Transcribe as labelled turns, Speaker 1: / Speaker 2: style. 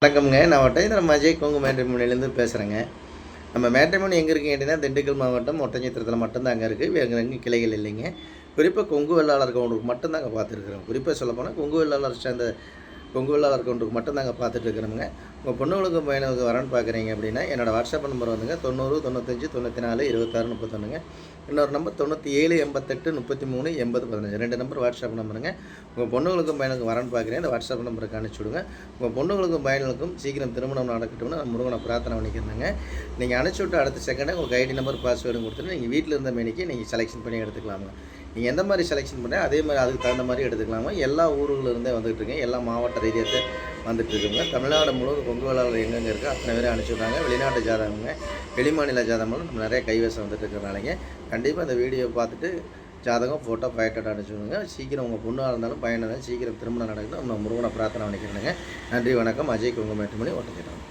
Speaker 1: வணக்கம்ங்க. நான் ஒட்டஞ்சத்திரம் அஜய் கொங்கு மேட்ரிமோனிலேருந்து பேசுகிறேங்க. நம்ம மேட்ரிமோனி எங்கே இருக்குன்னு கேட்டிங்கன்னா, திண்டுக்கல் மாவட்டம் ஒட்டஞ்சத்திரத்தில் மட்டும்தான் அங்கே இருக்குது. வேறு எங்கேயும் கிளைகள் இல்லைங்க. குறிப்பாக கொங்கு வெள்ளாளர் கவுண்டருக்கு மட்டும் தாங்க பார்த்துருக்குறோம். குறிப்பாக சொல்லப்போனால் கொங்கு வெள்ளாளர் சேர்ந்த கொங்கு வெள்ளாளர் கவுண்டருக்கு மட்டும் தாங்க பார்த்துட்டு இருக்கிறோமுங்க. உங்கள் பொண்ணுகளுக்கும் பையனுக்கு வரேன்னு பார்க்குறீங்க அப்படின்னா, என்னோடய வாட்ஸ்அப் நம்பர் வந்துங்க 90 95 94 26 31ங்க. இன்னொரு நம்பர் 97 88 33 80 15. 2 number WhatsApp நம்பருங்க. உங்கள் பொண்ணுகளுக்கும் பையனுக்கும் வரேன்னு பார்க்குறேன். இந்த வாட்ஸ்அப் நம்பருக்கு அனுப்பிச்சி விடுங்க. உங்கள் பொண்ணுகளுக்கும் பையனுக்கும் சீக்கிரம் திருமணம் நடக்கட்டும்னு நான் முருகனை பிரார்த்தனை பண்ணிக்கிறேங்க. நீங்கள் அனுப்பிச்சி விட்டு அடுத்த செகண்டே உங்களுக்கு ஐடி நம்பர் பாஸ்வேர்டும் கொடுத்துட்டு நீங்கள் வீட்டில் இருந்த மேனிக்கு நீங்கள் செலெக்ஷன் பண்ணி எடுத்துக்கலாமுங்க. நீங்கள் எந்த மாதிரி செலெக்ஷன் பண்ணி அதே மாதிரி அதுக்கு தகுந்த மாதிரி எடுத்துக்கலாமா. எல்லா ஊர்களிலிருந்தே வந்துட்டுருக்கேன். எல்லா மாவட்ட ரீதியத்தை வந்துட்டுருக்குங்க. தமிழ்நாடு முழுவதும் கொங்கு வேளாளர் எங்கெங்கே இருக்கோ அத்தனை பேரும் அனுப்பிச்சி விட்றாங்க. வெளிநாட்டு ஜாதகங்க, வெளிமாநில ஜாதகங்களும் நம்ம நிறைய கைவசம் வந்துட்டு இருக்கிறனாலங்க கண்டிப்பாக இந்த வீடியோ பார்த்துட்டு ஜாதகம் ஃபோட்டோ பயட்டோட அனுப்பிச்சி விடுங்க. சீக்கிரம் உங்கள் பொண்ணாக இருந்தாலும் பையனாக இருந்தாலும் சீக்கிரம் திருமணம் நடக்கணும். நம்ம முருகனை பிரார்த்தனை பண்ணிக்கிறேங்க. நன்றி, வணக்கம். அஜய் கொங்கு மேட்ரிமோனி ஒட்டஞ்சத்திரம்.